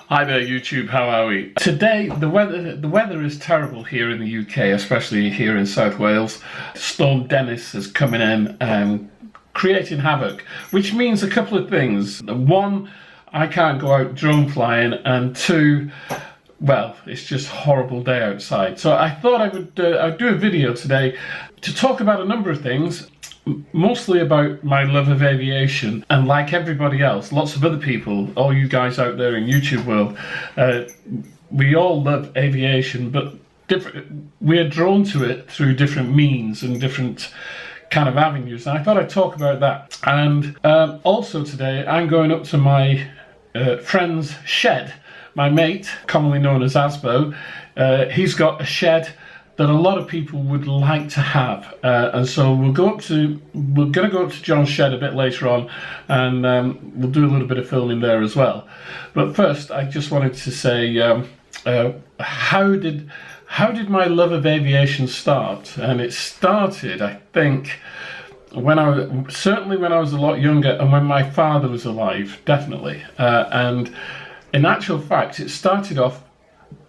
Hi there YouTube, how are we? Today the weather is terrible here in the UK, especially here in South Wales. Storm Dennis is coming in and creating havoc, which means a couple of things. One, I can't go out drone flying, and two, well, it's just a horrible day outside. So I thought I'd do a video today to talk about a number of things, mostly about my love of aviation, and like everybody else, lots of other people, all you guys out there in YouTube world, we all love aviation, but we're drawn to it through different means and different kind of avenues, and I thought I'd talk about that. And also today I'm going up to my friend's shed. My mate, commonly known as Asbo, he's got a shed that a lot of people would like to have, and so we're going to go up to John's shed a bit later on, and we'll do a little bit of filming there as well. But first, I just wanted to say, how did my love of aviation start? And it started, I think, certainly when I was a lot younger, and when my father was alive, definitely. And in actual fact, it started off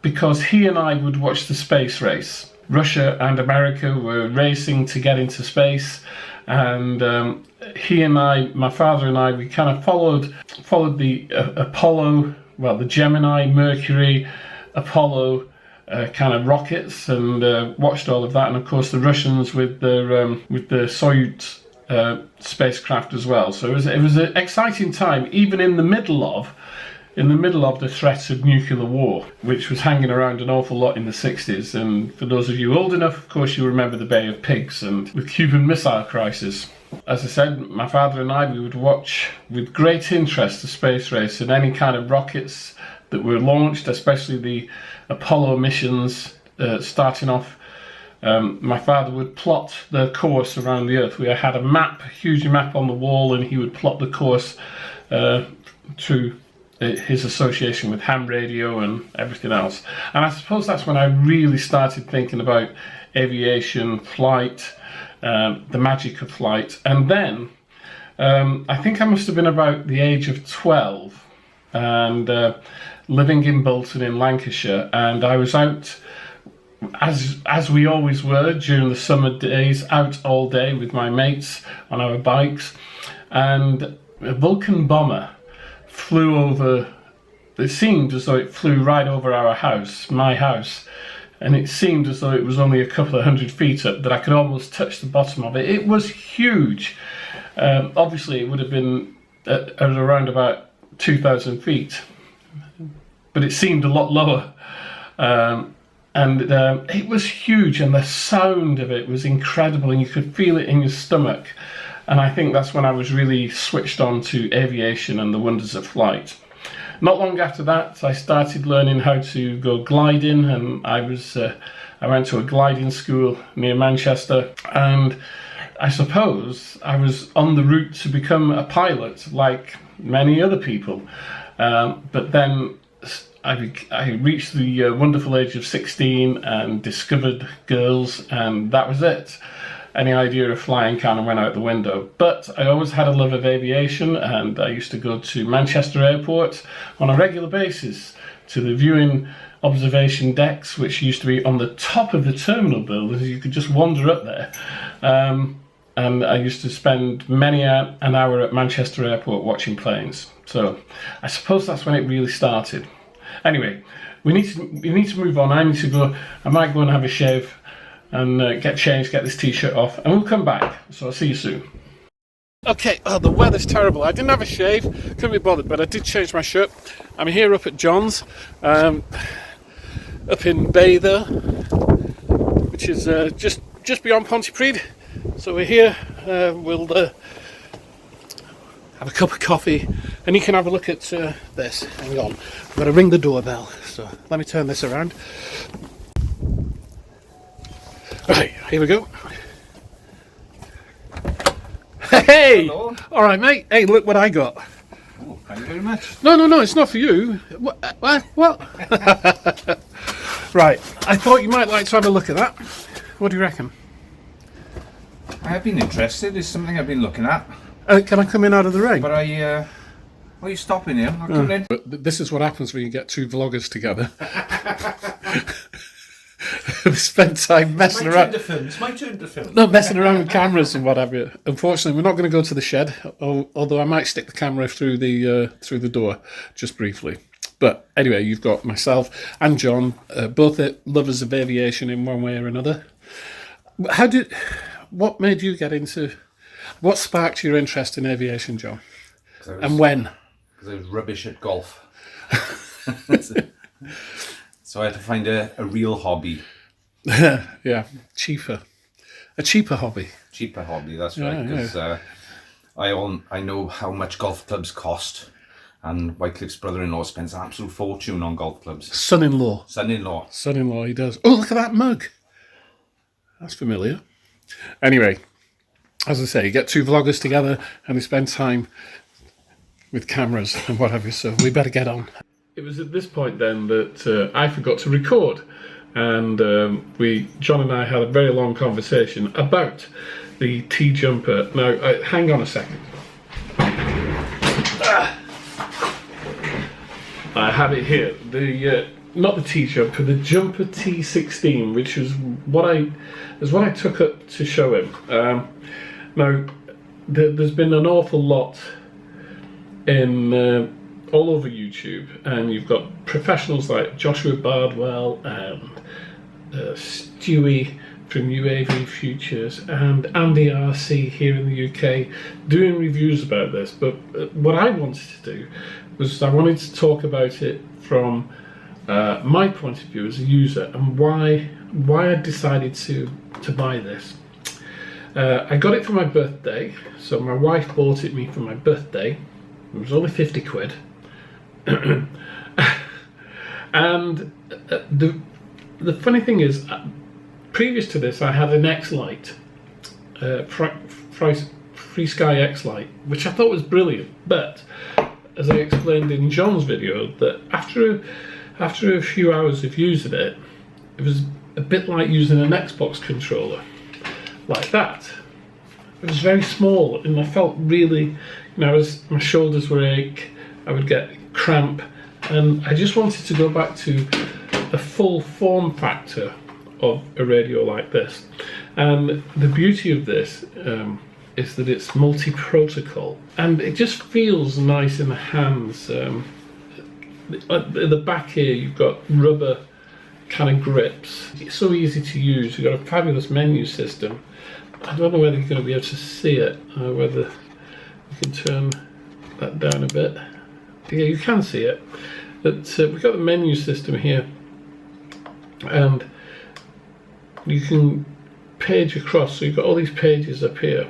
because he and I would watch the space race. Russia and America were racing to get into space, and he and I, my father and I, we kind of followed the Apollo, well, the Gemini, Mercury, Apollo kind of rockets, and watched all of that, and of course the Russians with the Soyuz spacecraft as well. So it was an exciting time, even in the middle of the threats of nuclear war, which was hanging around an awful lot in the 60s. And for those of you old enough, of course, you remember the Bay of Pigs and the Cuban Missile Crisis. As I said, my father and I, we would watch with great interest the space race and any kind of rockets that were launched, especially the Apollo missions starting off. My father would plot the course around the Earth. We had a map, a huge map on the wall, and he would plot the course through his association with ham radio and everything else. And I suppose that's when I really started thinking about aviation, flight, the magic of flight. And then I think I must have been about the age of 12, and living in Bolton in Lancashire, and I was out, as we always were during the summer days, out all day with my mates on our bikes, and a Vulcan bomber flew over. It seemed as though it flew right over our house, my house, and it seemed as though it was only a couple of 100 feet up, that I could almost touch the bottom of it. It was huge. Obviously it would have been at around about 2,000 feet, but it seemed a lot lower, and it was huge, and the sound of it was incredible, and you could feel it in your stomach. And I think that's when I was really switched on to aviation and the wonders of flight. Not long after that, I started learning how to go gliding, and I went to a gliding school near Manchester, and I suppose I was on the route to become a pilot, like many other people. But then I reached the wonderful age of 16 and discovered girls, and that was it. Any idea of flying kind of went out the window. But I always had a love of aviation, and I used to go to Manchester Airport on a regular basis to the viewing observation decks, which used to be on the top of the terminal buildings. You could just wander up there. And I used to spend many an hour at Manchester Airport watching planes. So I suppose that's when it really started. Anyway, we need to move on. I might go and have a shave and get changed, get this t-shirt off, and we'll come back. So I'll see you soon. Okay, the weather's terrible. I didn't have a shave, couldn't be bothered, but I did change my shirt. I'm here up at John's, up in Bather, which is just beyond Pontypridd. So we're here, we'll have a cup of coffee, and you can have a look at this. Hang on, I've got to ring the doorbell, so let me turn this around. Right, here we go. Hey! Hello. All right, mate. Hey, look what I got. Oh, thank you very much. No, it's not for you. What? Right, I thought you might like to have a look at that. What do you reckon? I have been interested. It's something I've been looking at. Can I come in out of the rain? But I Why are you stopping here? I'm coming in. But this is what happens when you get two vloggers together. We spent time messing around. It's my turn to film. Not messing around with cameras and what have you. Unfortunately, we're not going to go to the shed, although I might stick the camera through the door, just briefly. But anyway, you've got myself and John, both lovers of aviation in one way or another. What made you get into, what sparked your interest in aviation, John? And when? Because I was rubbish at golf. So I had to find a real hobby. Yeah, a cheaper hobby. Cheaper hobby, that's right. Because I know how much golf clubs cost. And Wycliffe's brother-in-law spends an absolute fortune on golf clubs. Son-in-law, he does. Oh, look at that mug. That's familiar. Anyway, as I say, you get two vloggers together and they spend time with cameras and what have you, so we better get on. It was at this point then that I forgot to record, and John and I had a very long conversation about the T-jumper. Now, hang on a second. I have it here. Not the T-jumper, the Jumper T16, which is what I took up to show him. Now, there's been an awful lot in all over YouTube, and you've got professionals like Joshua Bardwell and Stewie from UAV Futures and Andy RC here in the UK doing reviews about this. But what I wanted to do was I wanted to talk about it from my point of view as a user and why I decided to buy this. I got it for my birthday, so my wife bought it me for my birthday. It was only 50 quid. And the funny thing is, previous to this I had an X-Lite, Free Sky X-Lite, which I thought was brilliant, but as I explained in John's video, that after a few hours of using it, it was a bit like using an Xbox controller, like that. It was very small, and I felt really, as my shoulders would ache, I would get cramp, and I just wanted to go back to a full form factor of a radio like this. And the beauty of this is that it's multi-protocol, and it just feels nice in the hands. At the back here you've got rubber kind of grips. It's so easy to use. You've got a fabulous menu system. I don't know whether you're going to be able to see it, whether you can turn that down a bit. Yeah, you can see it. But we've got the menu system here, and you can page across, so you've got all these pages up here.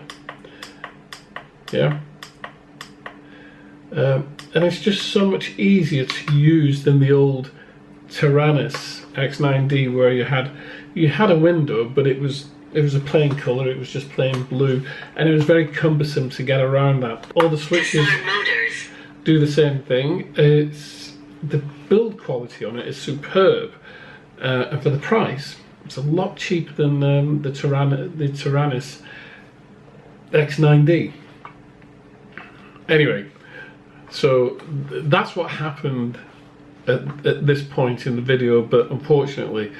Yeah, and it's just so much easier to use than the old Tyrannus X9D, where you had a window, but it was a plain colour. It was just plain blue, and it was very cumbersome to get around that. All the switches do the same thing. The build quality on it is superb, and for the price, it's a lot cheaper than the Tyrannus X9D. Anyway, so that's what happened at this point in the video, but unfortunately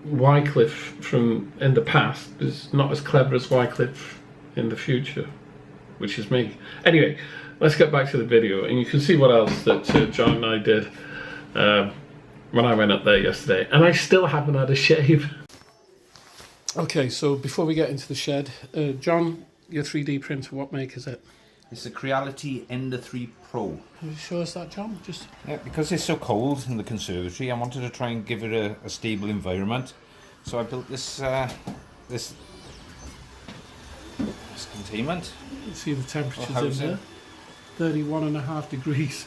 Wycliffe from in the past is not as clever as Wycliffe in the future, which is me. Anyway, let's get back to the video, and you can see what else that John and I did when I went up there yesterday, and I still haven't had a shave. Okay, so before we get into the shed, John, your 3D printer, what make is it? It's the Creality Ender 3 Pro. Can you show us that, John? Yeah, because it's so cold in the conservatory, I wanted to try and give it a stable environment. So I built this this containment. You see the temperatures in there? 31.5 degrees.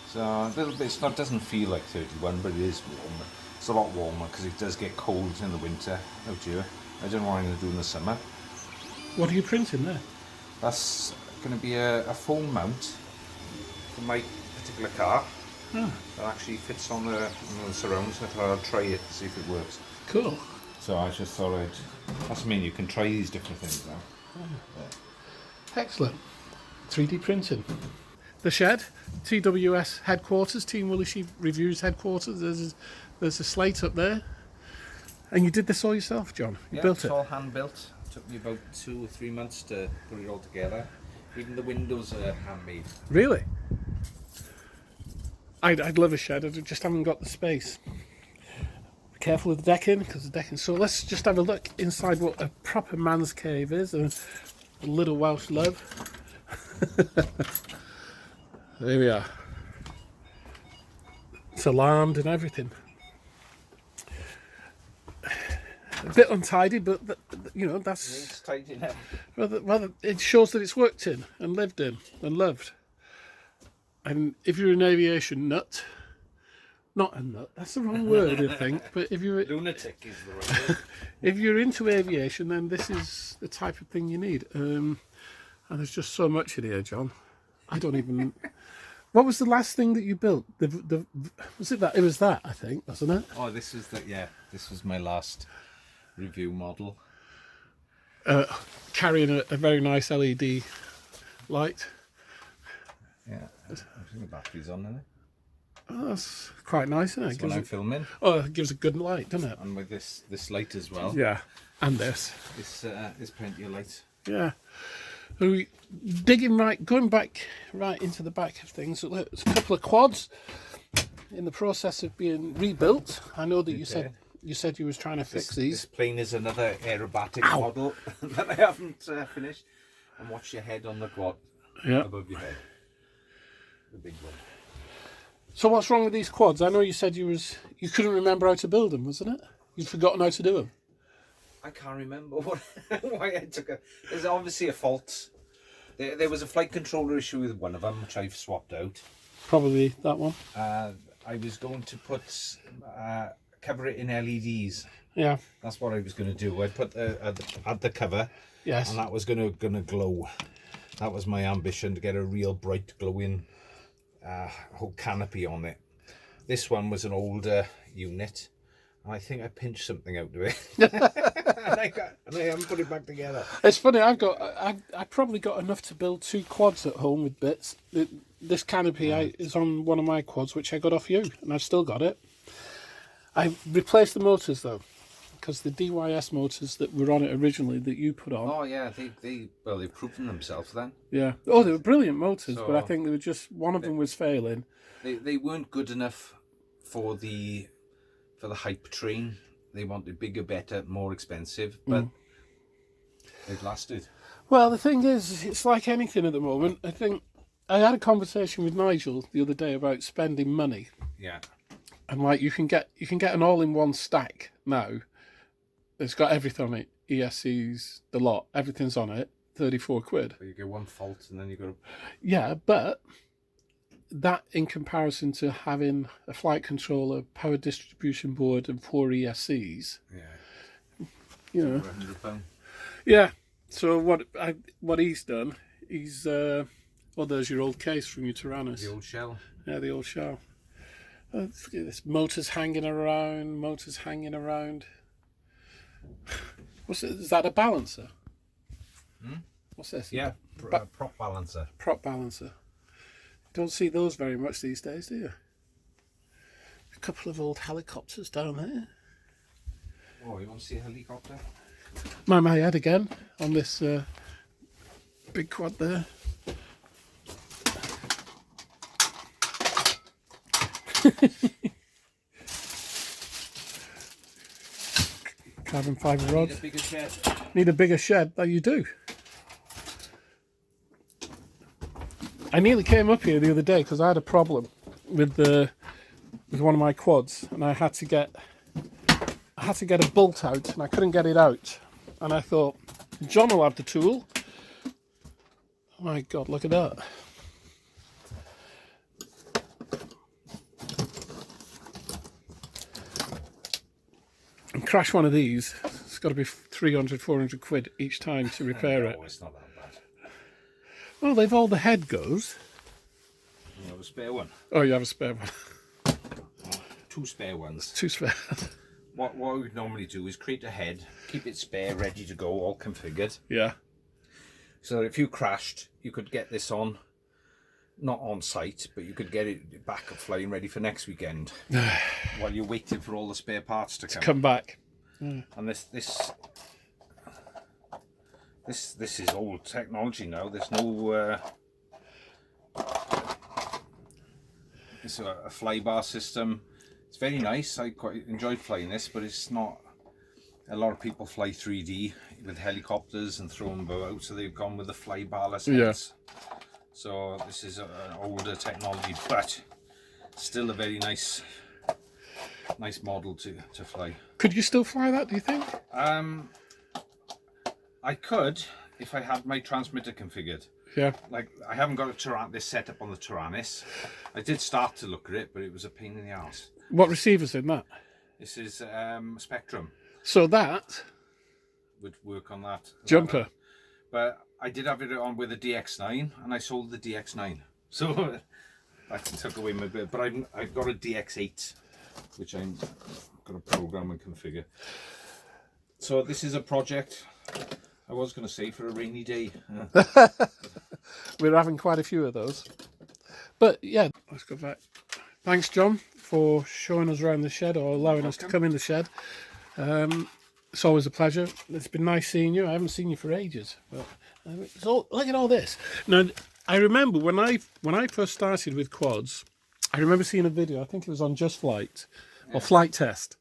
So a little bit. It doesn't feel like 31, but it is warm. It's a lot warmer because it does get cold in the winter out here. I don't know what I'm going to do in the summer. What are you printing there? That's going to be a foam mount for my particular car. That actually fits on the surrounds. So I'll try it, see if it works. Cool. So I just thought that's mean you can try these different things now. Excellent. 3D printing. the shed, TWS headquarters, Team Willie Sheep Reviews headquarters. There's a slate up there. And you did this all yourself, John? You built it's it? all hand built. Took me about 2 or 3 months to put it all together. Even the windows are handmade. Really? I'd love a shed, I just haven't got the space. Be careful with the decking, because the decking. So let's just have a look inside what a proper man's cave is. A little Welsh love. There we are. It's alarmed and everything. A bit untidy, but that's It's tight in it. rather. It shows that it's worked in and lived in and loved. And if you're an aviation nut, not a nut, that's the wrong word, I think. But if you're Lunatic is the right word. if you're into aviation, then this is the type of thing you need. And there's just so much in here, John. I don't even. What was the last thing that you built? Was it that? It was that, I think, wasn't it? Oh, this was my last review model. Carrying a very nice LED light. Yeah, I think the battery's on, isn't it? Oh, that's quite nice, isn't it? That's when I'm filming. Oh, it gives a good light, doesn't it? And with this light as well. Yeah, and this. There's plenty of light. Yeah. So we going back right into the back of things. So there's a couple of quads in the process of being rebuilt. I know that you said you was trying to fix these. This plane is another aerobatic model that I haven't finished. And watch your head on the quad above your head. The big one. So what's wrong with these quads? I know you said you couldn't remember how to build them, wasn't it? You'd forgotten how to do them. I can't remember why I took it. There's obviously a fault. There was a flight controller issue with one of them, which I've swapped out. Probably that one. I was going to cover it in LEDs. Yeah. That's what I was going to do. I'd put add the cover. Yes. And that was going to glow. That was my ambition, to get a real bright glowing whole canopy on it. This one was an older unit. I think I pinched something out of it, and I haven't put it back together. It's funny. I probably got enough to build 2 quads at home with bits. This canopy is on one of my quads, which I got off you, and I've still got it. I replaced the motors though, because the DYS motors that were on it originally that you put on. Oh yeah, they've proven themselves then. Yeah. Oh, they were brilliant motors, but I think they were just one of them was failing. They weren't good enough for the hype train. They wanted bigger, better, more expensive, but they've lasted. Well, the thing is, it's like anything at the moment. I think I had a conversation with Nigel the other day about spending money. Yeah. And like you can get an all-in-one stack now. It's got everything on it. ESCs, the lot, everything's on it. 34 quid. But you get one fault and then you got to... Yeah, but that in comparison to having a flight controller, power distribution board, and 4 ESCs. Yeah. You know. £100. Yeah. So what he's done, he's there's your old case from your Tyrannus. The old shell. Yeah, the old shell. Look at this, motors hanging around. What's it? Is that a balancer? What's this? Yeah, prop balancer. Prop balancer. Don't see those very much these days, do you? A couple of old helicopters down there. Oh, you want to see a helicopter? My head again on this big quad there. Carbon fibre rods. Need a bigger shed. Need a bigger shed. Oh, you do. I nearly came up here the other day because I had a problem with one of my quads, and I had to get a bolt out, and I couldn't get it out. And I thought, John will have the tool. Oh my God, look at that. And crash one of these, it's got to be 300, 400 quid each time to repair it. No, it's not that bad. Well, they've all the head goes. You have a spare one? Oh, you have a spare one. 2 spare ones. 2 spare. What we would normally do is create a head, keep it spare, ready to go, all configured. Yeah. So that if you crashed, you could get this on not on site, but you could get it back up flying ready for next weekend while you're waiting for all the spare parts to come back. And this is old technology now. There's no it's a fly bar system. It's very nice. I quite enjoyed flying this, but it's not. A lot of people fly 3D with helicopters and throw them about, so they've gone with the fly barless heads. So this is an older technology, but still a very nice model to fly. Could you still fly that, do you think? I could if I had my transmitter configured. Yeah. Like, I haven't got this set up on the Tyrannus. I did start to look at it, but it was a pain in the arse. What receiver's in that? This is Spectrum. So that would work on that jumper. But I did have it on with a DX9, and I sold the DX9, so that took away my bit. But I've got a DX8, which I'm going to program and configure. So this is a project I was going to say for a rainy day. We're having quite a few of those. But yeah, let's go back. Thanks, John, for showing us around the shed, or allowing us to come in the shed. It's always a pleasure. It's been nice seeing you. I haven't seen you for ages. But look at all this. Now, I remember when I first started with quads, I remember seeing a video. I think it was on Just Flight or Flight Test.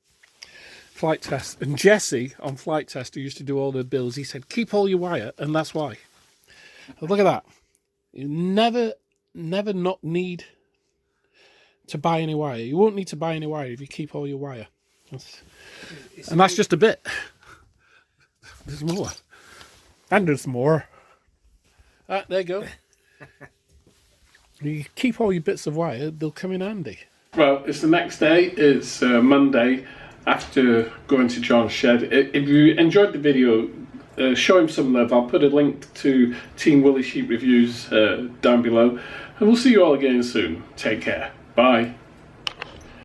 Flight Test. And Jesse on Flight Test, who used to do all the builds, he said, keep all your wire, and that's why. But look at that. You never not need to buy any wire. You won't need to buy any wire if you keep all your wire. And that's just a bit. There's more. And there's more. There you go. You keep all your bits of wire, they'll come in handy. Well, it's the next day. It's Monday after going to John's shed. If you enjoyed the video, show him some love. I'll put a link to Team Willie Sheep Reviews down below. And we'll see you all again soon. Take care. Bye.